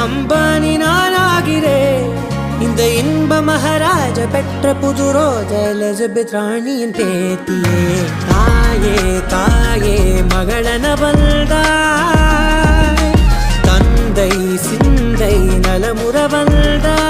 அம்பானி நானாகிறேன் இந்த இன்ப மகாராஜ பெற்ற புது ரோஜா எலிசபெத் ராணியின் பேத்தியே தாயே தாயே மகளன வந்தாய் தந்தை சிந்தை நலமுற வந்தாய்